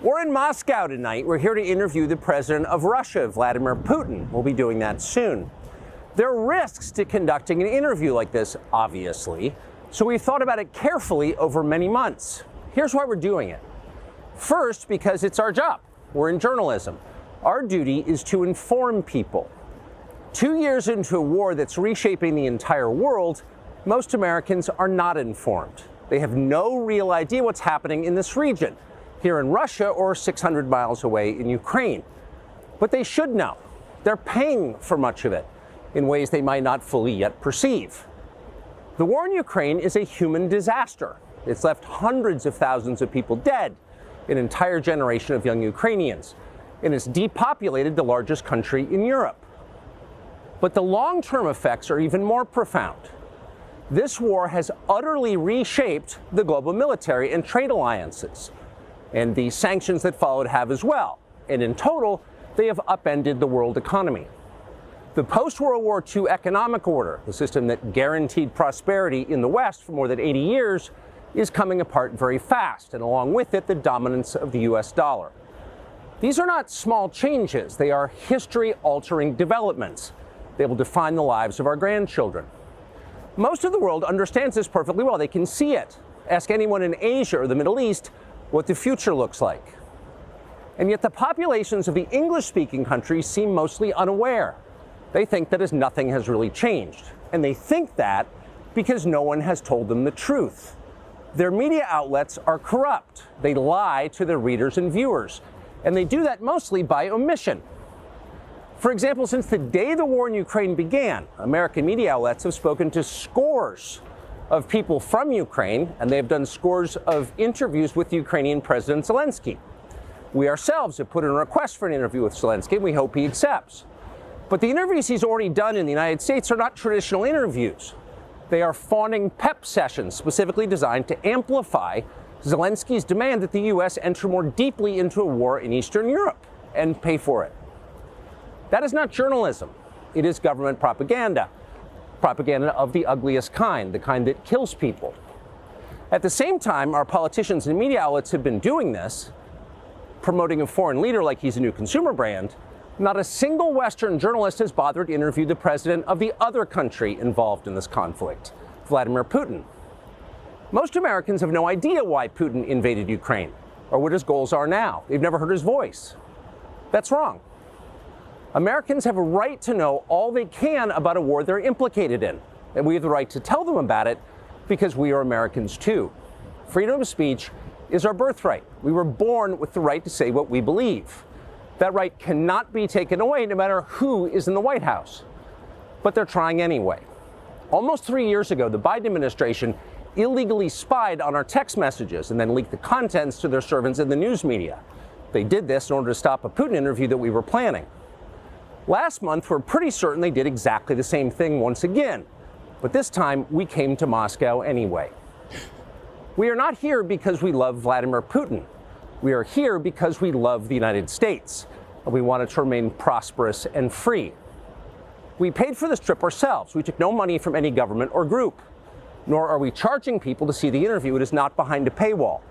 We're in Moscow tonight. We're here to interview the president of Russia, Vladimir Putin. We'll be doing that soon. There are risks to conducting an interview like this, obviously, so we thought about it carefully over many months. Here's why we're doing it. First, because it's our job. We're in journalism. Our duty is to inform people. 2 years into a war that's reshaping the entire world, most Americans are not informed. They have no real idea what's happening in this region, here in Russia or 600 miles away in Ukraine. But they should know. They're paying for much of it in ways they might not fully yet perceive. The war in Ukraine is a human disaster. It's left hundreds of thousands of people dead, an entire generation of young Ukrainians, and it's depopulated the largest country in Europe. But the long-term effects are even more profound. This war has utterly reshaped the global military and trade alliances, and the sanctions that followed have as well. And in total, they have upended the world economy. The post-World War II economic order, the system that guaranteed prosperity in the West for more than 80 years, is coming apart very fast, and along with it, the dominance of the US dollar. These are not small changes. They are history-altering developments. They will define the lives of our grandchildren. Most of the world understands this perfectly well. They can see it. Ask anyone in Asia or the Middle East what the future looks like. And yet the populations of the English-speaking countries seem mostly unaware. They think that as nothing has really changed. And they think that because no one has told them the truth. Their media outlets are corrupt. They lie to their readers and viewers. And they do that mostly by omission. For example, since the day the war in Ukraine began, American media outlets have spoken to scores of people from Ukraine, and they have done scores of interviews with Ukrainian President Zelensky. We ourselves have put in a request for an interview with Zelensky, and we hope he accepts. But the interviews he's already done in the United States are not traditional interviews. They are fawning pep sessions specifically designed to amplify Zelensky's demand that the U.S. enter more deeply into a war in Eastern Europe and pay for it. That is not journalism. It is government propaganda. Propaganda of the ugliest kind, the kind that kills people. At the same time, our politicians and media outlets have been doing this, promoting a foreign leader like he's a new consumer brand. Not a single Western journalist has bothered to interview the president of the other country involved in this conflict, Vladimir Putin. Most Americans have no idea why Putin invaded Ukraine or what his goals are now. They've never heard his voice. That's wrong. Americans have a right to know all they can about a war they're implicated in, and we have the right to tell them about it because we are Americans too. Freedom of speech is our birthright. We were born with the right to say what we believe. That right cannot be taken away no matter who is in the White House. But they're trying anyway. Almost 3 years ago, the Biden administration illegally spied on our text messages and then leaked the contents to their servants in the news media. They did this in order to stop a Putin interview that we were planning. Last month, we're pretty certain they did exactly the same thing once again. But this time, we came to Moscow anyway. We are not here because we love Vladimir Putin. We are here because we love the United States, and we want it to remain prosperous and free. We paid for this trip ourselves. We took no money from any government or group, nor are we charging people to see the interview. It is not behind a paywall.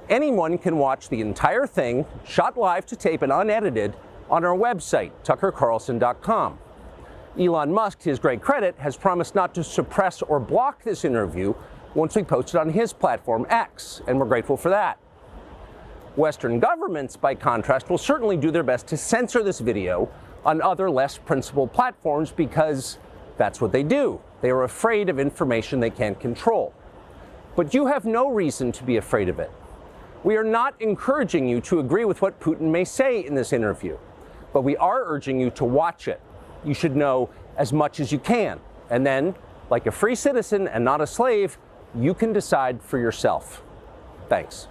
Anyone can watch the entire thing, shot live to tape and unedited, on our website, tuckercarlson.com. Elon Musk, to his great credit, has promised not to suppress or block this interview once we post it on his platform, X, and we're grateful for that. Western governments, by contrast, will certainly do their best to censor this video on other less principled platforms because that's what they do. They are afraid of information they can't control. But you have no reason to be afraid of it. We are not encouraging you to agree with what Putin may say in this interview, but we are urging you to watch it. You should know as much as you can. And then, like a free citizen and not a slave, you can decide for yourself. Thanks.